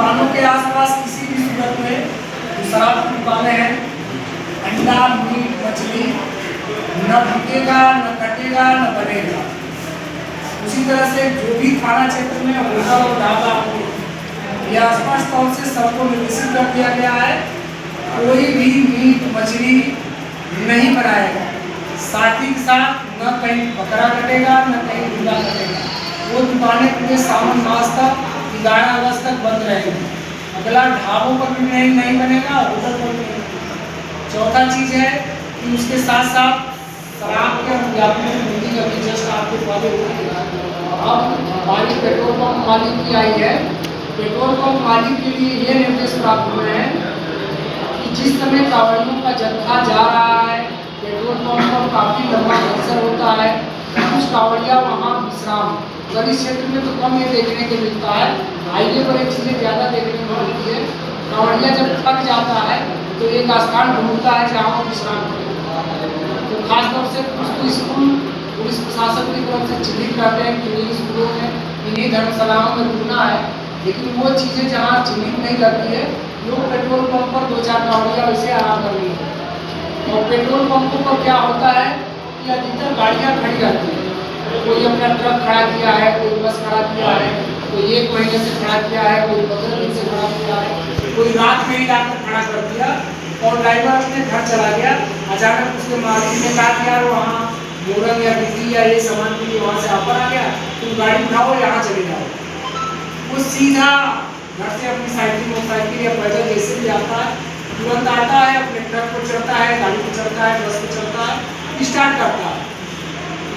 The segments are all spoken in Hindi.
दुकानों के आसपास किसी भी सूरत में जो शराब की दुकानें हैं, अंडा मीट मछली न बिकेगा, न कटेगा, न बनेगा। उसी तरह से जो भी थाना क्षेत्र में होटल और ढाबा ये आसपास तौर से सबको निर्देशित कर दिया गया है, कोई भी मीट मछली नहीं बनाएगा। साथ ही साथ न कहीं बकरा कटेगा, न कहीं मुर्गा कटेगा। वो दुकानें पूरे सावन मास तक 11 अगस्त तक बंद रहेगी। अगला ढाबों पर भी नहीं बनेगा, होटल पर भी नहीं। चौथा चीज़ है कि उसके साथ साथ शराब के मीटिंग अभी जस्ट आपको पहले हुई। अब बारी पेट्रोल पंप मालिक की आई है। पेट्रोल पंप मालिक के लिए ये निर्देश प्राप्त हुए हैं कि जिस समय कांवड़ियों का जत्था जा रहा है, पेट्रोल पंप पर काफ़ी लंबा अवसर होता है, कुछ कांवड़िया वहाँ विश्राम, अगर इस क्षेत्र में तो कम ये देखने को मिलता है, हाईवे पर एक चीज़ें ज़्यादा देखने को मिलती है। कांवड़िया जब थक जाता है तो एक स्थान ढूंढता है जहाँ वो विश्राम करे। तो खासतौर से कुछ तो स्कूल पुलिस प्रशासन की तरफ से चिन्हित करते हैं कि इन्हीं स्कूलों में इन्हीं धर्मशालाओं में रुकना है, लेकिन वो चीज़ें जहाँ चिन्हित नहीं करती है, लोग पेट्रोल पंप पर 2-4 कांवड़िया वैसे आराम कर रही है। और पेट्रोल पंपों पर क्या होता है कि अधिकतर गाड़ियाँ खड़ी रहती हैं। कोई अपना ट्रक खड़ा किया है, कोई बस खड़ा किया है, कोई 1 महीने से खड़ा किया है, कोई 15 दिन से खड़ा किया है, कोई रात में ही लाकर खड़ा कर दिया और ड्राइवर अपने घर चला गया। अचानक उसके मालिक ने कहा कि यार वहाँ मोरंग या बिजली या ये सामान के लिए वहाँ से ऑफर आ गया, तुम गाड़ी उठाओ यहाँ चले जाओ। वो सीधा घर से अपनी साइकिल मोटरसाइकिल या पैदल जैसे भी आता है, तुरंत आता है, अपने ट्रक पर चढ़ता है, गाड़ी पर चढ़ता है, बस पर चढ़ता है, स्टार्ट करता है।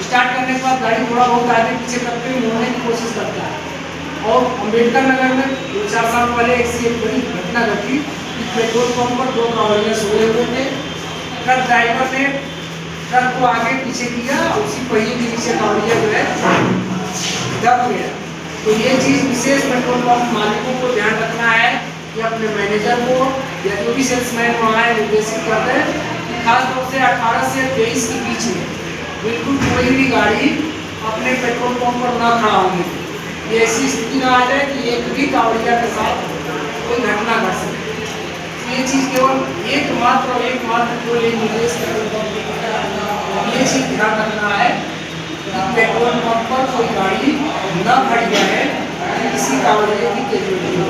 स्टार्ट करने के बाद गाड़ी थोड़ा बहुत आगे पीछे करके मोड़ने की कोशिश करता है। और अम्बेडकर नगर में 2-4 साल पहले एक बड़ी घटना घटी कि पेट्रोल पंप पर 2 कांवड़िया सोए हुए थे। ट्रक ड्राइवर ने ट्रक को आगे पीछे किया, उसी पहिए के नीचे कांवड़िया जो है दब गया। तो ये चीज़ विशेष पेट्रोल पंप मालिकों को ध्यान रखना है कि अपने मैनेजर को या जो भी सेल्समैन वहाँ है निर्देशित करते हैं कि खासतौर से 18 से 23 के बीच में बिल्कुल कोई भी गाड़ी अपने पेट्रोल पंप पर ना खड़ा होने दे। ये ऐसी स्थिति ना आ जाए कि एक भी कांवड़िया के साथ कोई घटना घट सके। ये चीज़ केवल एकमात्र को ये निर्देश ये चीज़ ध्यान रखना है कि पेट्रोल पंप पर कोई गाड़ी न खड़ी रहे, किसी कांवड़िया की कैजुअलिटी हो।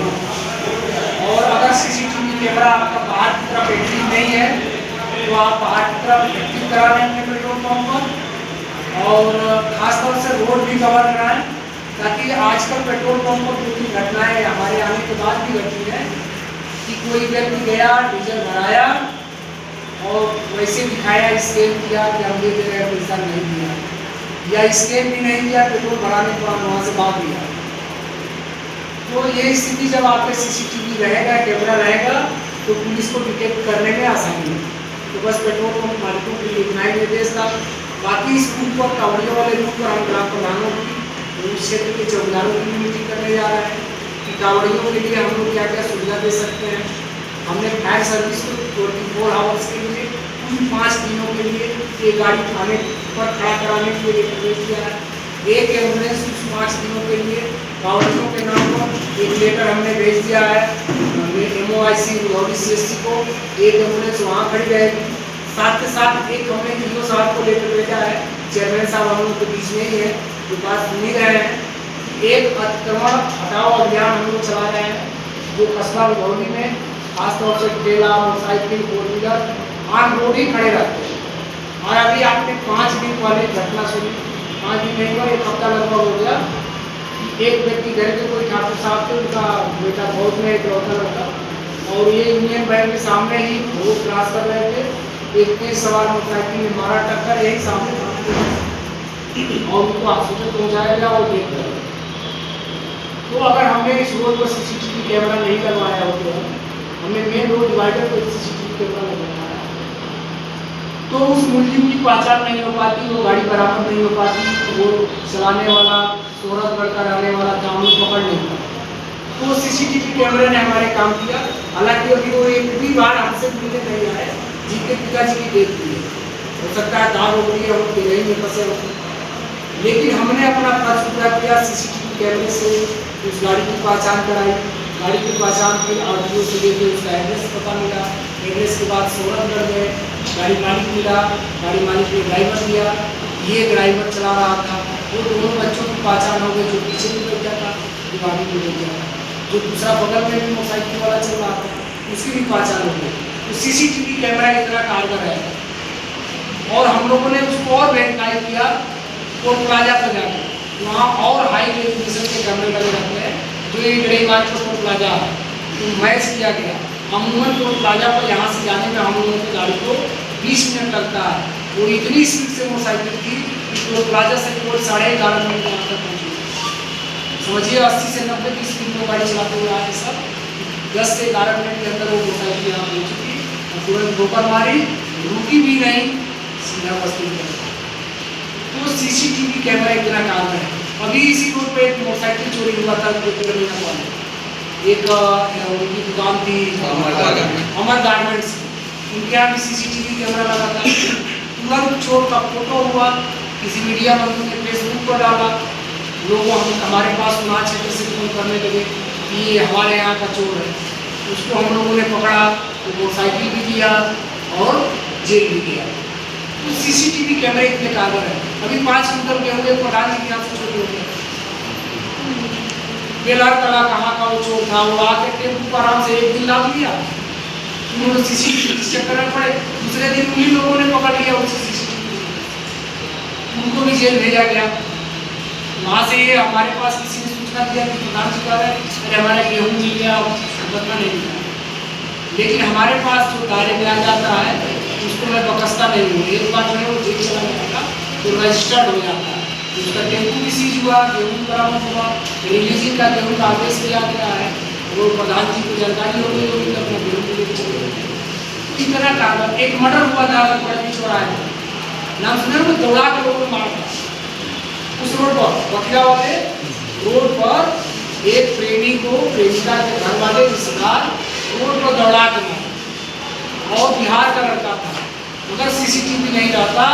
और अगर CCTV कैमरा आपका बाहर की तरफ एक्टिव नहीं है तो आप बाहर की तरफ एक्टिव करा लेंगे पेट्रोल पंप पर। और खासतौर से रोड भी कवर कराएं, ताकि आजकल पेट्रोल पंप पर पूरी घटनाएं हमारे आने के बाद भी घटी है कि कोई व्यक्ति गया, डीजल भराया और वैसे दिखाया, स्कैन किया कि हम दे दे रहे हैं, पैसा नहीं दिया, या स्कैन भी नहीं दिया, पेट्रोल भराने के बाद वहाँ से भाग गया। तो ये स्थिति जब आपके CCTV रहेगा, कैमरा रहेगा, तो पुलिस को डिटेक्ट करने में आसानी है। तो बस पेट्रोल पंप मालिकों के लिए इतना ही निर्देश था। बाकी स्कूल पर कांवड़िया वाले रूट पर हम ग्राम प्रधानों की उस क्षेत्र के चौकीदारों की भी मीटिंग करने जा रहे हैं कि कांवड़ियों के लिए हम लोग क्या क्या सुविधा दे सकते हैं। हमने फायर सर्विस को 24 आवर्स के लिए कुल 5 दिनों के लिए एक गाड़ी थाने पर खड़ा कराने के लिए निर्देश दिया है। एक एम्बुलेंस उस 5 दिनों के लिए कांवड़ियों के नाम पर एक लेटर हमने भेज दिया है MOIC CSC को। एक एम्बुलेंस वहाँ खड़ी रहेगी, साथ के साथ एक हमने DO साहब को लेकर भेजा है, चेयरमैन साहब हम लोग के बीच में ही है, जो बात सुन ही रहे हैं। एक अतिक्रमण हटाओ अभियान हम लोग चला रहे हैं, जो कस्बा भगौली में खासतौर से ठेला, मोटरसाइकिल, 4 व्हीलर ऑन रोड ही खड़े रहते हैं। और अभी आपने 5 दिन पहले घटना सुनी, 5 दिन नहीं हुआ, 1 हफ्ता लगभग हो गया, एक व्यक्ति घर के कोई ठाकुर साहब थे, उनका बेटा बहुत में एक लौटा लड़का, और ये यूनियन बैंक के सामने ही रोड क्रॉस कर रहे थे, एक तेज सवार मोटरसाइकिल में मारा टक्कर, यही सामने और उनको हॉस्पिटल पहुँचाया गया और देख गया। तो अगर हमने इस रोड पर CCTV कैमरा नहीं लगवाया होता, हमने मेन रोड डिवाइडर पर CCTV कैमरा लगवाया, तो उस मुलजिम की पहचान नहीं हो पाती, वो गाड़ी बरामद नहीं हो पाती, वो चलाने वाला सूरतगढ़ का रहने वाला था, हम लोग पकड़ नहीं पाते। तो CCTV कैमरे ने हमारे काम किया। हालांकि अभी वो एक भी बार हमसे मिलने नहीं आए, जिनके पिताजी की डेथ हुई है, हो सकता है दाग हो गई है, वो तेरही में फंसे होते, लेकिन हमने अपना फर्ज पूरा किया। CCTV कैमरे से उस गाड़ी की पहचान कराई, गाड़ी की पहचान फिर आरटीओ से लेके उसका एड्रेस पता मिला, एड्रेस के बाद सोहरतगढ़ गए, गाड़ी मालिक मिला, गाड़ी मालिक ने ड्राइवर दिया, ये ड्राइवर चला रहा था, वो दोनों बच्चों की पहचान हो गई, जो पीछे भी बैठ गया था, जो आगे भी बैठ गया था, जो दूसरा बगल में भी मोटरसाइकिल वाला चल रहा था उसकी भी पहचान हो गई। तो सीसीटीवी कैमरा इतना कारगर है। और हम लोगों ने उसको और वेरीफाई किया कोर्ट प्लाजा पर जाकर, वहाँ और हाई रेजोल्यूशन के कैमरे लगे रहते हैं, जो ये गड़ी मार्ग कोर्ट प्लाजा है तो मैच किया गया। अमूमन कोर्ट प्लाजा पर यहाँ से जाने में हम लोगों की गाड़ी को 20 मिनट लगता है, वो इतनी स्पीड से मोटरसाइकिल थी कि कोर्ट प्लाजा से कोर्ट 11:30 मिनट यहाँ तक पहुँची। समझिए 80 से 90 की स्पीड में गाड़ी चलाते हुए आए सब, 10 से 11 मिनट के अंदर वो मोटरसाइकिल यहाँ पहुँची थी और तुरंत ठोकर मारी, रुकी भी नहीं, सीधा बस्ती में। तो सीसीटीवी कैमरा इतना काम है। अभी इसी रोड पे एक मोटरसाइकिल चोरी हुआ था, एक उनकी दुकान थी अमर गारमेंट्स, उनके यहाँ भी सीसीटीवी कैमरा लगा था। तुरंत चोर का फोटो हुआ, किसी मीडिया बंधु ने फेसबुक पर डाला, लोग हमारे पास वहाँ क्षेत्र से फोन करने लगे कि ये हमारे यहाँ का चोर है। उसको हम लोगों ने पकड़ा, तो मोटरसाइकिल भी दिया और जेल भी दिया। तो सीसीटीवी कैमरे इतने कारगर है। अभी 5 कुंटल गेहूँ एक प्रधान जी के यहाँ से चोरी हो गया, बेलर तला कहाँ का वो चोर था, वो आके टेम्पू को आराम से 1 दिन लाद लिया, उन्होंने सीसीटीवी चेक करना पड़े, दूसरे दिन उन्हीं लोगों ने पकड़ लिया उसे सीसीटीवी, उनको भी जेल भेजा गया। वहाँ से ये हमारे पास किसी ने सूचना दिया कि प्रधान जी कह रहे हैं अरे हमारा गेहूँ मिल गया, बदला नहीं मिला, लेकिन हमारे पास जो दायरे में आ जाता है उसको मैं बकसता नहीं हूँ। एक बार जो है वो जेल चला जाएगा तो रजिस्टर्ड हो जाता है, उसका टेम्पू भी सीज हुआ, गेहूँ बरामद हुआ, रिलीजिंग का गेहूँ का आदेश दिया गया है, वो प्रधान जी को जानकारी हो गई होगी तो अपना गेहूँ को लेकर चले गए। इतना कारण एक मर्डर हुआ था चौराहे नाम सुना वो दौड़ा के लोगों को मारा उस रोड पर, बखिया वाले रोड पर एक प्रेमी को प्रेमिका के घर वाले रिश्तेदार रोड पर दौड़ा के मारा, और बिहार का लड़का था। अगर सीसीटीवी नहीं रहता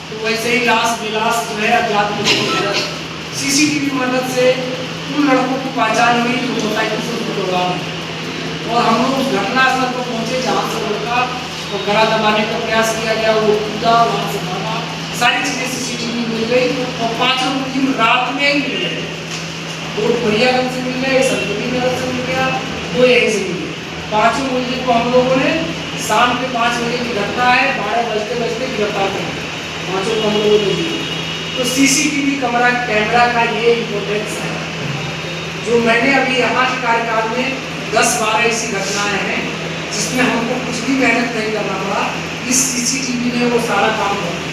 तो वैसे ही लाश विलास जो है अज्ञात में सीसीटीवी की मदद से उन लड़कों की पहचान हुई जो मोटरसाइकिल से उसको दौड़ा रहे। और हम लोग उस घटना स्थल पर पहुंचे जहाँ से लड़का को गला दबाने का प्रयास किया गया, वो कूदा, वहाँ से भागा, सारी चीज़ें सीसीटीवी मिल गई और 5 मुलजिम रात में ही मिल गए। कोर्ट बढ़ियागंज से मिल गए, संतरी नगर से मिल गया, 2 यहीं से मिल गए। 5 मुलजिम को हम लोगों ने शाम के 5 बजे की घटना है, 12 बजते गिरफ्तार कर 5 को हम लोगों ने दिए। तो सीसीटीवी कैमरा का ये इम्पोर्टेंस है, जो मैंने अभी यहाँ के कार्यकाल में 10-12 ऐसी घटनाएं हैं जिसमें हमको कुछ भी मेहनत नहीं करना पड़ा, इस सीसीटीवी ने वो सारा काम कर दिया।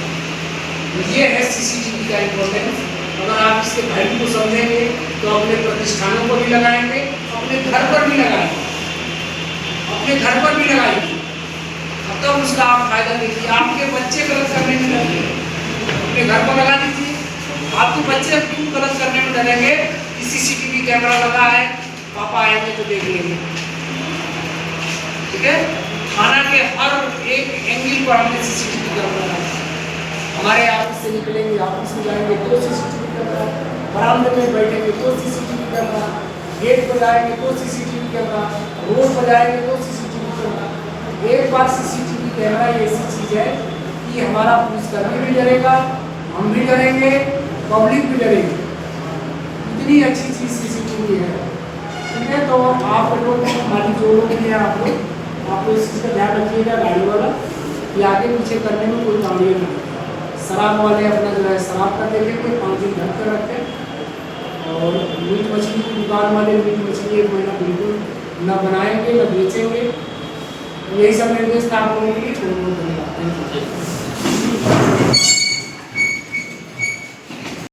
ये है सीसीटीवी का इम्पोर्टेंस। अगर आप इसके वैल्यू को समझेंगे तो अपने प्रतिष्ठानों को भी लगाएंगे, अपने घर पर भी लगाएंगे, अपने घर पर भी लगाएंगे, तब तो उसका आप फायदा देखिए। आपके बच्चे गलत करने में डरेंगे, अपने घर पर लगा दीजिए। आपके बच्चे क्यों गलत करने में डरेंगे कि सीसीटीवी कैमरा लगा है, पापा आएंगे तो देख लेंगे, ठीक है। थाना के हर एक एंगल पर हमने सीसीटीवी कैमरा लगाया। हमारे ऑफिस से निकलेंगे, ऑफिस में जाएंगे तो सीसीटीवी कैमरा, बरामदे में बैठेंगे तो सीसीटीवी कैमरा, गेट पर जाएंगे तो सीसीटीवी कैमरा, रोड पर जाएंगे तो सीसीटीवी कैमरा। एक बार सीसीटीवी कैमरा ये ऐसी चीज़ है कि हमारा पुलिसकर्मी भी डरेगा, हम भी डरेंगे, पब्लिक भी डरेगी। इतनी अच्छी चीज़ सीसीटीवी है, ठीक है। तो आप लोग हमारी जो लोग हैं आप लोग इस चीज़ का ध्यान रखिएगा गाड़ी वाला कि आगे पीछे करने में कोई कामयाबी नहीं। शराब वाले अपना जो है शराब का देखेंगे, 5 दिन ढक कर रखें, और मीट मछली की दुकान वाले मीट मछली 1 महीना बिल्कुल न बनाएंगे न बेचेंगे। यही सब निर्देश था आप लोगों के लिए। बहुत बहुत धन्यवाद।